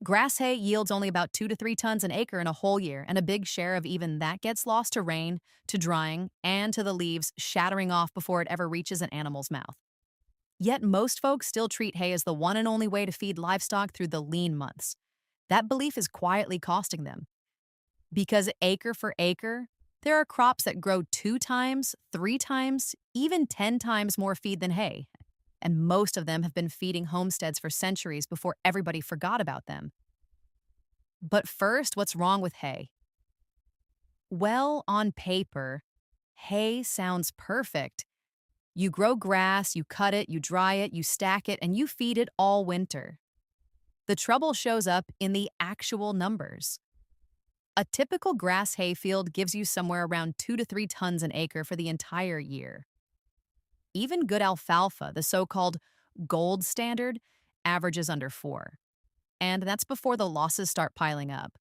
Grass hay yields only about 2 to 3 tons an acre in a whole year, and a big share of even that gets lost to rain, to drying, and to the leaves shattering off before it ever reaches an animal's mouth. Yet most folks still treat hay as the one and only way to feed livestock through the lean months. That belief is quietly costing them. Because acre for acre, there are crops that grow 2 times, 3 times, even 10 times more feed than hay. And most of them have been feeding homesteads for centuries before everybody forgot about them. But first, what's wrong with hay? Well, on paper, hay sounds perfect. You grow grass, you cut it, you dry it, you stack it, and you feed it all winter. The trouble shows up in the actual numbers. A typical grass hay field gives you somewhere around 2 to 3 tons an acre for the entire year. Even good alfalfa, the so called gold standard, averages under 4. And that's before the losses start piling up.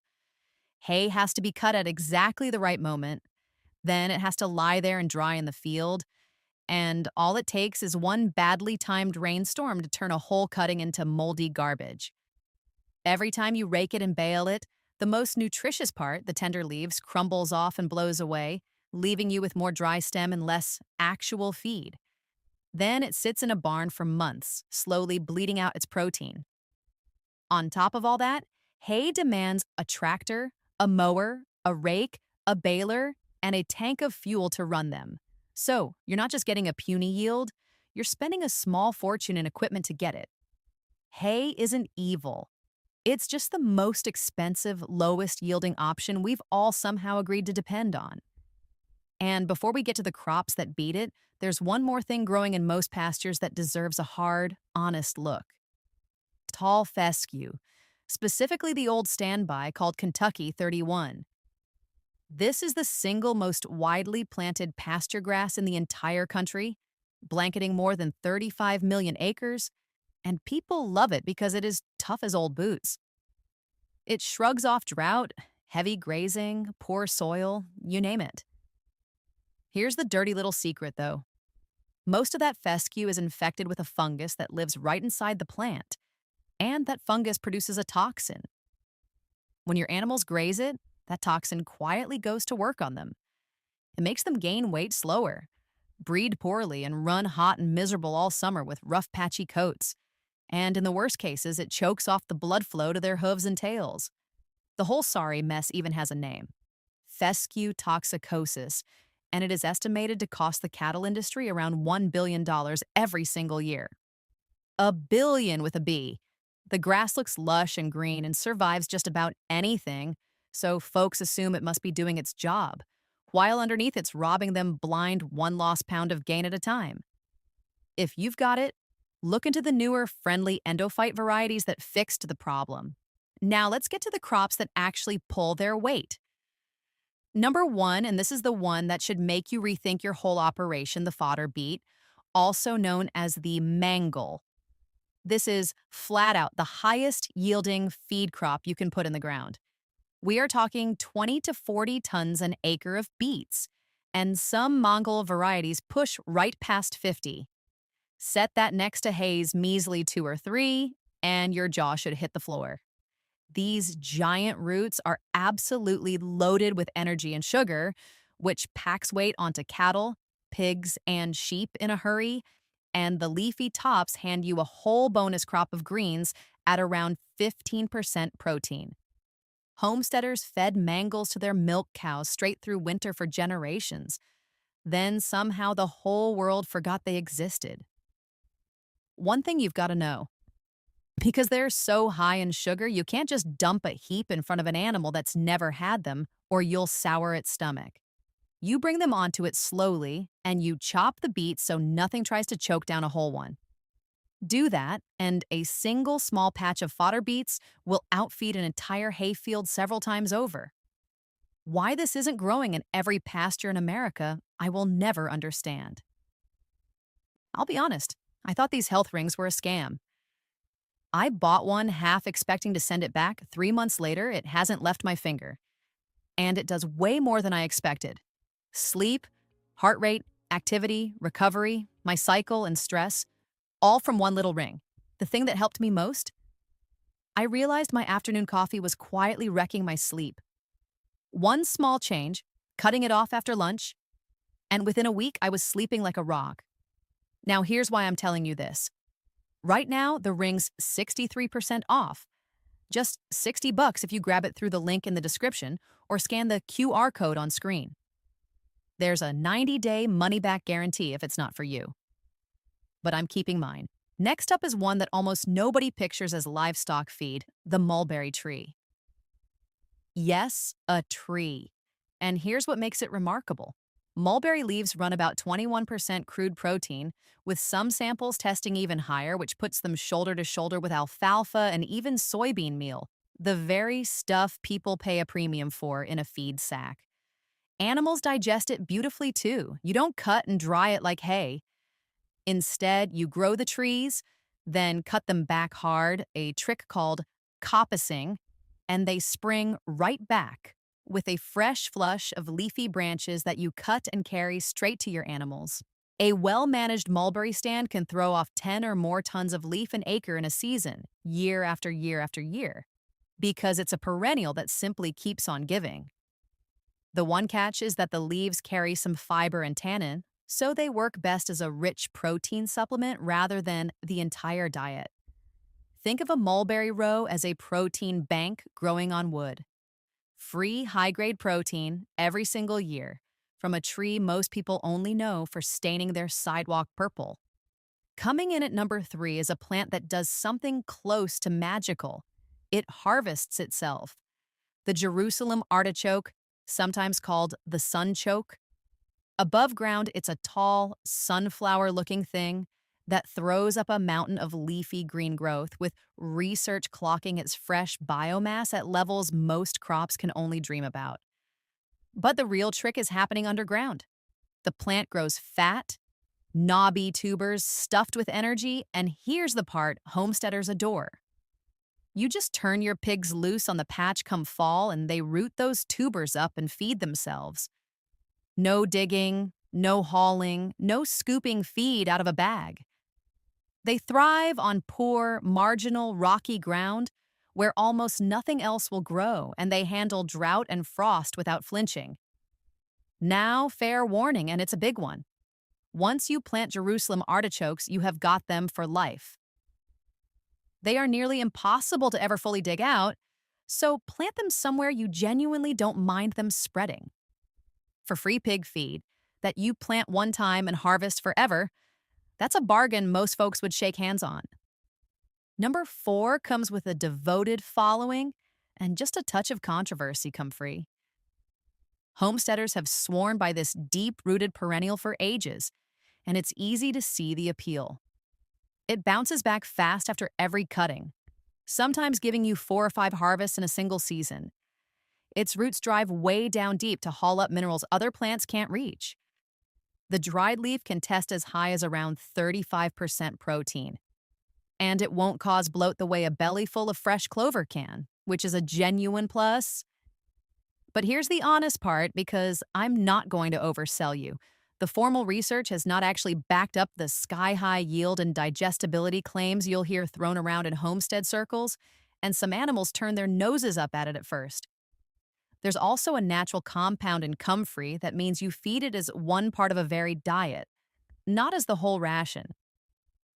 Hay has to be cut at exactly the right moment. Then it has to lie there and dry in the field. And all it takes is one badly timed rainstorm to turn a whole cutting into moldy garbage. Every time you rake it and bale it, the most nutritious part, the tender leaves, crumbles off and blows away, leaving you with more dry stem and less actual feed. Then it sits in a barn for months, slowly bleeding out its protein. On top of all that, hay demands a tractor, a mower, a rake, a baler, and a tank of fuel to run them. So, you're not just getting a puny yield, you're spending a small fortune in equipment to get it. Hay isn't evil. It's just the most expensive, lowest yielding option we've all somehow agreed to depend on. And before we get to the crops that beat it, there's one more thing growing in most pastures that deserves a hard, honest look. Tall fescue, specifically the old standby called Kentucky 31. This is the single most widely planted pasture grass in the entire country, blanketing more than 35 million acres, and people love it because it is tough as old boots. It shrugs off drought, heavy grazing, poor soil, you name it. Here's the dirty little secret, though. Most of that fescue is infected with a fungus that lives right inside the plant, and that fungus produces a toxin. When your animals graze it, that toxin quietly goes to work on them. It makes them gain weight slower, breed poorly, and run hot and miserable all summer with rough, patchy coats. And in the worst cases, it chokes off the blood flow to their hooves and tails. The whole sorry mess even has a name: fescue toxicosis, and it is estimated to cost the cattle industry around $1 billion every single year. A billion with a B. The grass looks lush and green and survives just about anything, so folks assume it must be doing its job, while underneath it's robbing them blind one lost pound of gain at a time. If you've got it, look into the newer, friendly endophyte varieties that fixed the problem. Now let's get to the crops that actually pull their weight. Number one, and this is the one that should make you rethink your whole operation, the fodder beet, also known as the mangle. This is flat out the highest yielding feed crop you can put in the ground. We are talking 20 to 40 tons an acre of beets, and some Mongol varieties push right past 50. Set that next to hay's measly 2 or 3, and your jaw should hit the floor. These giant roots are absolutely loaded with energy and sugar, which packs weight onto cattle, pigs, and sheep in a hurry, and the leafy tops hand you a whole bonus crop of greens at around 15% protein. Homesteaders fed mangles to their milk cows straight through winter for generations. Then somehow the whole world forgot they existed. One thing you've got to know: because they're so high in sugar, you can't just dump a heap in front of an animal that's never had them, or you'll sour its stomach. You bring them onto it slowly, and you chop the beets so nothing tries to choke down a whole one. Do that, and a single small patch of fodder beets will outfeed an entire hayfield several times over. Why this isn't growing in every pasture in America, I will never understand. I'll be honest, I thought these health rings were a scam. I bought one half expecting to send it back. 3 months later, it hasn't left my finger. And it does way more than I expected. Sleep, heart rate, activity, recovery, my cycle, and stress, all from one little ring. The thing that helped me most? I realized my afternoon coffee was quietly wrecking my sleep. One small change, cutting it off after lunch, and within a week I was sleeping like a rock. Now here's why I'm telling you this. Right now, the ring's 63% off. Just 60 bucks if you grab it through the link in the description or scan the QR code on screen. There's a 90-day money-back guarantee if it's not for you. But I'm keeping mine. Next up is one that almost nobody pictures as livestock feed, the mulberry tree. Yes, a tree. And here's what makes it remarkable. Mulberry leaves run about 21% crude protein, with some samples testing even higher, which puts them shoulder to shoulder with alfalfa and even soybean meal, the very stuff people pay a premium for in a feed sack. Animals digest it beautifully too. You don't cut and dry it like hay. Instead, you grow the trees, then cut them back hard, a trick called coppicing, and they spring right back with a fresh flush of leafy branches that you cut and carry straight to your animals. A well-managed mulberry stand can throw off 10 or more tons of leaf an acre in a season, year after year after year, because it's a perennial that simply keeps on giving. The one catch is that the leaves carry some fiber and tannin, so they work best as a rich protein supplement rather than the entire diet. Think of a mulberry row as a protein bank growing on wood. Free high-grade protein every single year from a tree most people only know for staining their sidewalk purple. Coming in at number 3 is a plant that does something close to magical. It harvests itself. The Jerusalem artichoke, sometimes called the sunchoke. Above ground, it's a tall, sunflower-looking thing that throws up a mountain of leafy green growth, with research clocking its fresh biomass at levels most crops can only dream about. But the real trick is happening underground. The plant grows fat, knobby tubers stuffed with energy, and here's the part homesteaders adore. You just turn your pigs loose on the patch come fall, and they root those tubers up and feed themselves. No digging, no hauling, no scooping feed out of a bag. They thrive on poor, marginal, rocky ground where almost nothing else will grow, and they handle drought and frost without flinching. Now, fair warning, and it's a big one. Once you plant Jerusalem artichokes, you have got them for life. They are nearly impossible to ever fully dig out, so plant them somewhere you genuinely don't mind them spreading. For free pig feed that you plant one time and harvest forever, that's a bargain most folks would shake hands on. Number 4 comes with a devoted following and just a touch of controversy come free. Homesteaders have sworn by this deep-rooted perennial for ages, and it's easy to see the appeal. It bounces back fast after every cutting, sometimes giving you 4 or 5 harvests in a single season. Its roots drive way down deep to haul up minerals other plants can't reach. The dried leaf can test as high as around 35% protein. And it won't cause bloat the way a belly full of fresh clover can, which is a genuine plus. But here's the honest part, because I'm not going to oversell you. The formal research has not actually backed up the sky-high yield and digestibility claims you'll hear thrown around in homestead circles, and some animals turn their noses up at it at first. There's also a natural compound in comfrey that means you feed it as one part of a varied diet, not as the whole ration.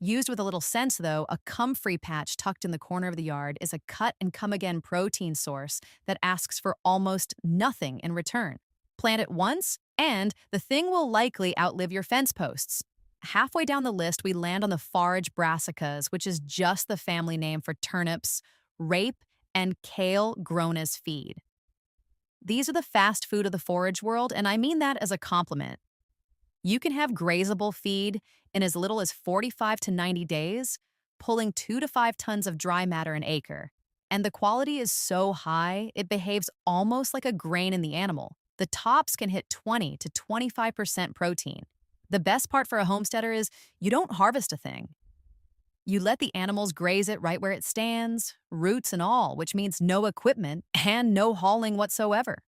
Used with a little sense, though, a comfrey patch tucked in the corner of the yard is a cut-and-come-again protein source that asks for almost nothing in return. Plant it once, and the thing will likely outlive your fence posts. Halfway down the list, we land on the forage brassicas, which is just the family name for turnips, rape, and kale grown as feed. These are the fast food of the forage world, and I mean that as a compliment. You can have grazable feed in as little as 45 to 90 days, pulling 2 to 5 tons of dry matter an acre. And the quality is so high, it behaves almost like a grain in the animal. The tops can hit 20 to 25% protein. The best part for a homesteader is you don't harvest a thing. You let the animals graze it right where it stands, roots and all, which means no equipment and no hauling whatsoever.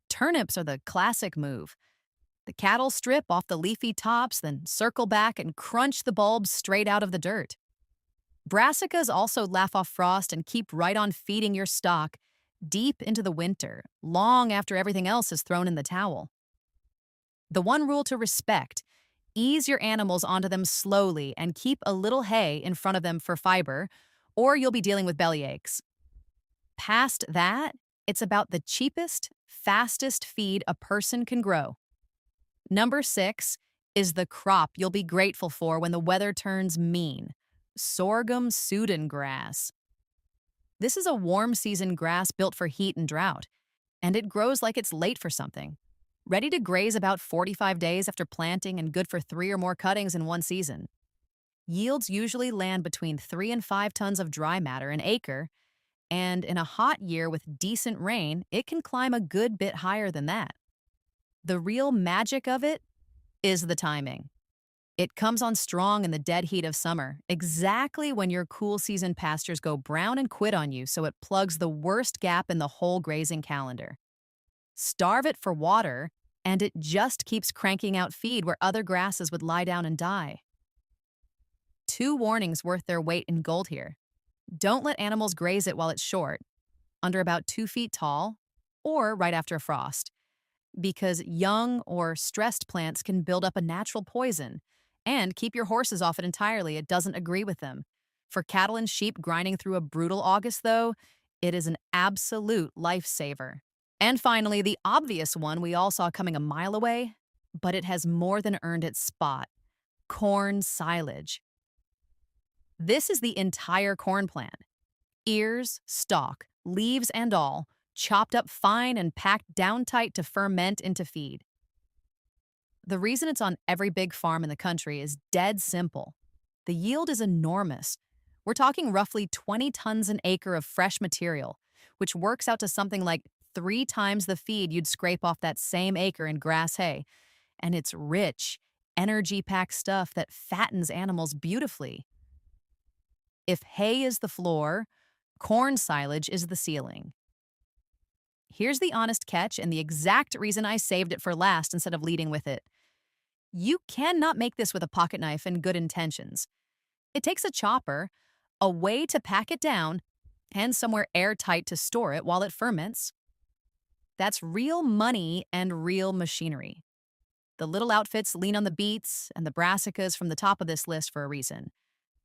Turnips are the classic move. The cattle strip off the leafy tops, then circle back and crunch the bulbs straight out of the dirt. Brassicas also laugh off frost and keep right on feeding your stock deep into the winter, long after everything else is thrown in the towel. The one rule to respect: ease your animals onto them slowly and keep a little hay in front of them for fiber, or you'll be dealing with belly aches. Past that, it's about the cheapest, fastest feed a person can grow. Number 6 is the crop you'll be grateful for when the weather turns mean: sorghum Sudan grass. This is a warm season grass built for heat and drought, and it grows like it's late for something. Ready to graze about 45 days after planting and good for 3 or more cuttings in one season. Yields usually land between 3 and 5 tons of dry matter an acre, and in a hot year with decent rain, it can climb a good bit higher than that. The real magic of it is the timing. It comes on strong in the dead heat of summer, exactly when your cool season pastures go brown and quit on you, so it plugs the worst gap in the whole grazing calendar. Starve it for water, and it just keeps cranking out feed where other grasses would lie down and die. 2 warnings worth their weight in gold here. Don't let animals graze it while it's short, under about 2 feet tall, or right after a frost, because young or stressed plants can build up a natural poison. And keep your horses off it entirely, it doesn't agree with them. For cattle and sheep grinding through a brutal August, though, it is an absolute lifesaver. And finally, the obvious one we all saw coming a mile away, but it has more than earned its spot: corn silage. This is the entire corn plant: ears, stalk, leaves, and all, chopped up fine and packed down tight to ferment into feed. The reason it's on every big farm in the country is dead simple. The yield is enormous. We're talking roughly 20 tons an acre of fresh material, which works out to something like 3 times the feed you'd scrape off that same acre in grass hay. And it's rich, energy-packed stuff that fattens animals beautifully. If hay is the floor, corn silage is the ceiling. Here's the honest catch and the exact reason I saved it for last instead of leading with it. You cannot make this with a pocket knife and good intentions. It takes a chopper, a way to pack it down, and somewhere airtight to store it while it ferments. That's real money and real machinery. The little outfits lean on the beets and the brassicas from the top of this list for a reason.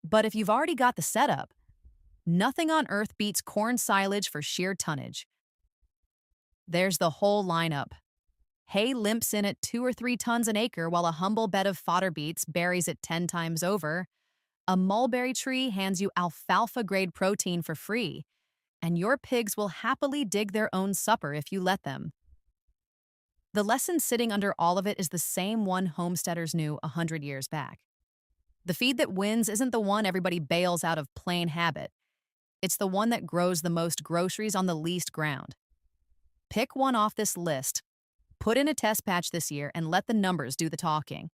But if you've already got the setup, nothing on earth beats corn silage for sheer tonnage. There's the whole lineup. Hay limps in at 2 or 3 tons an acre while a humble bed of fodder beets buries it 10 times over. A mulberry tree hands you alfalfa-grade protein for free, and your pigs will happily dig their own supper if you let them. The lesson sitting under all of it is the same one homesteaders knew 100 years back. The feed that wins isn't the one everybody bails out of plain habit. It's the one that grows the most groceries on the least ground. Pick one off this list, put in a test patch this year, and let the numbers do the talking.